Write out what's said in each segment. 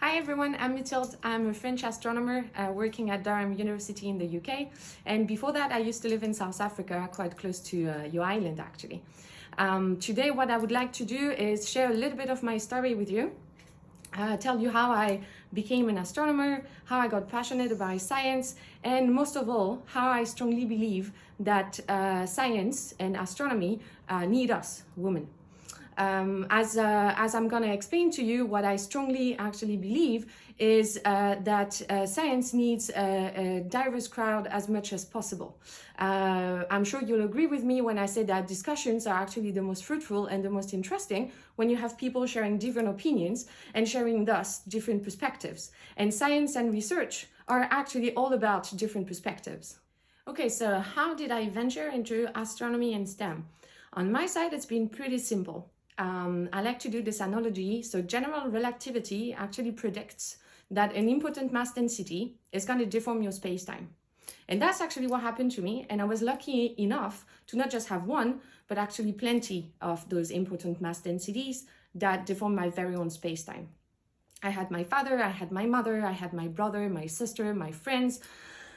Hi everyone, I'm Mathilde. I'm a French astronomer working at Durham University in the UK. And before that, I used to live in South Africa, quite close to your island actually. Today, what I would like to do is share a little bit of my story with you. Tell you how I became an astronomer, how I got passionate about science, and most of all, how I strongly believe that science and astronomy need us, women. As I'm going to explain to you, what I strongly actually believe is that science needs a diverse crowd as much as possible. I'm sure you'll agree with me when I say that discussions are actually the most fruitful and the most interesting when you have people sharing different opinions and sharing thus different perspectives. And science and research are actually all about different perspectives. Okay, so how did I venture into astronomy and STEM? On my side, it's been pretty simple. I like to do this analogy. So general relativity actually predicts that an important mass density is going to deform your space-time. And that's actually what happened to me. And I was lucky enough to not just have one, but actually plenty of those important mass densities that deform my very own space-time. I had my father, I had my mother, I had my brother, my sister, my friends,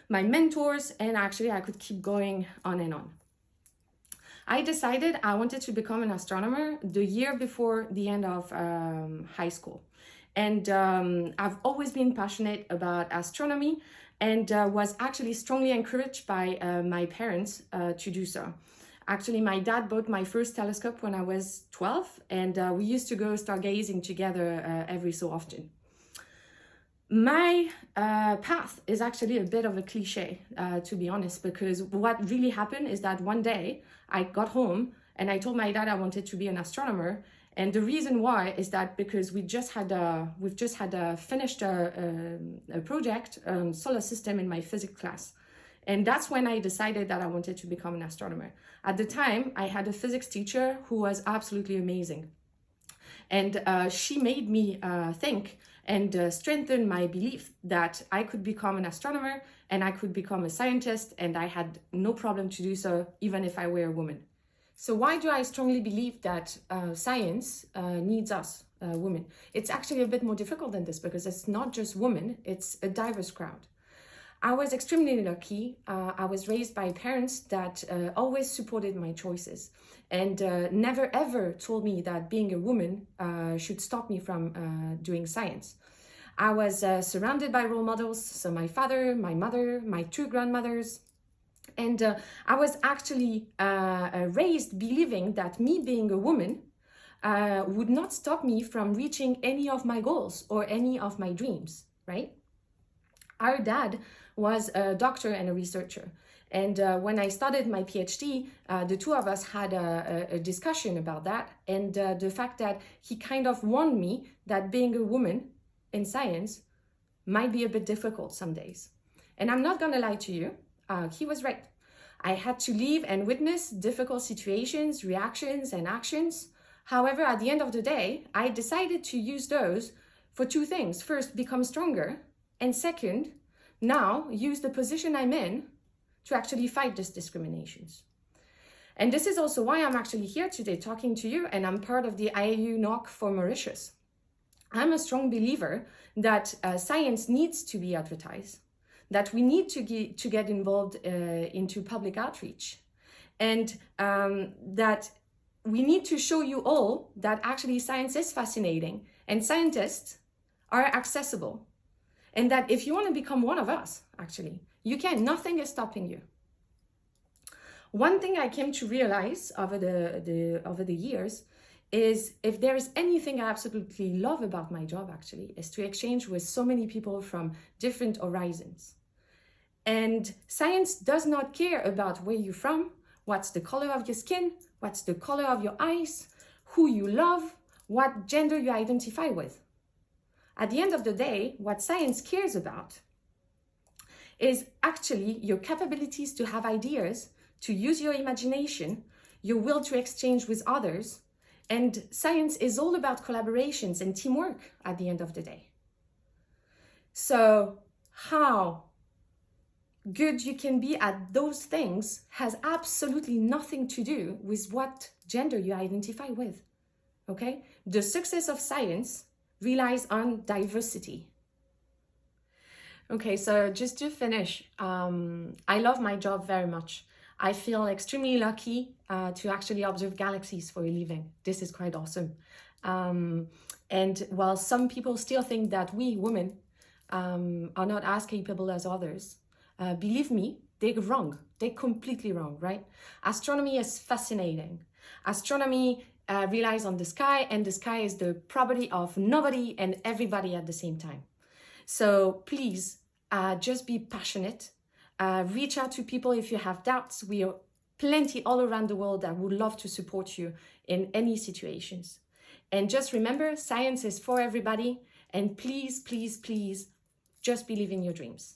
my mentors, and actually I could keep going on and on. I decided I wanted to become an astronomer the year before the end of high school. And I've always been passionate about astronomy and was actually strongly encouraged by my parents to do so. Actually, my dad bought my first telescope when I was 12, and we used to go stargazing together every so often. My path is actually a bit of a cliche, to be honest, because what really happened is that one day I got home and I told my dad I wanted to be an astronomer. And the reason why is that because we've just had finished a project, solar system in my physics class. And that's when I decided that I wanted to become an astronomer. At the time, I had a physics teacher who was absolutely amazing. And she made me think and strengthen my belief that I could become an astronomer and I could become a scientist, and I had no problem to do so, even if I were a woman. So why do I strongly believe that science needs us, women? It's actually a bit more difficult than this because it's not just women, it's a diverse crowd. I was extremely lucky. I was raised by parents that always supported my choices and never ever told me that being a woman should stop me from doing science. I was surrounded by role models, so my father, my mother, my two grandmothers, and I was actually raised believing that me being a woman would not stop me from reaching any of my goals or any of my dreams, right? Our dad was a doctor and a researcher. And when I started my PhD, the two of us had a discussion about that. And the fact that he kind of warned me that being a woman in science might be a bit difficult some days. And I'm not gonna lie to you, he was right. I had to live and witness difficult situations, reactions, and actions. However, at the end of the day, I decided to use those for two things. First, become stronger. And second, now use the position I'm in to actually fight these discriminations. And this is also why I'm actually here today talking to you, and I'm part of the IAU-NOC for Mauritius. I'm a strong believer that science needs to be advertised, that we need to get involved into public outreach, and that we need to show you all that actually science is fascinating and scientists are accessible. And that if you want to become one of us, actually, you can. Nothing is stopping you. One thing I came to realize over the years is if there is anything I absolutely love about my job, actually, is to exchange with so many people from different horizons. And science does not care about where you're from, what's the color of your skin, what's the color of your eyes, who you love, what gender you identify with. At the end of the day, what science cares about is actually your capabilities to have ideas, to use your imagination, your will to exchange with others. And science is all about collaborations and teamwork at the end of the day. So how good you can be at those things has absolutely nothing to do with what gender you identify with, okay? The success of science relies on diversity. Okay, so just to finish, I love my job very much. I feel extremely lucky to actually observe galaxies for a living. This is quite awesome. And while some people still think that we women are not as capable as others, believe me, they're wrong. They're completely wrong, right? Astronomy is fascinating. Astronomy relies on the sky, and the sky is the property of nobody and everybody at the same time. So please, just be passionate. Reach out to people if you have doubts. We are plenty all around the world that would love to support you in any situations. And just remember, science is for everybody. And please, please, please, just believe in your dreams.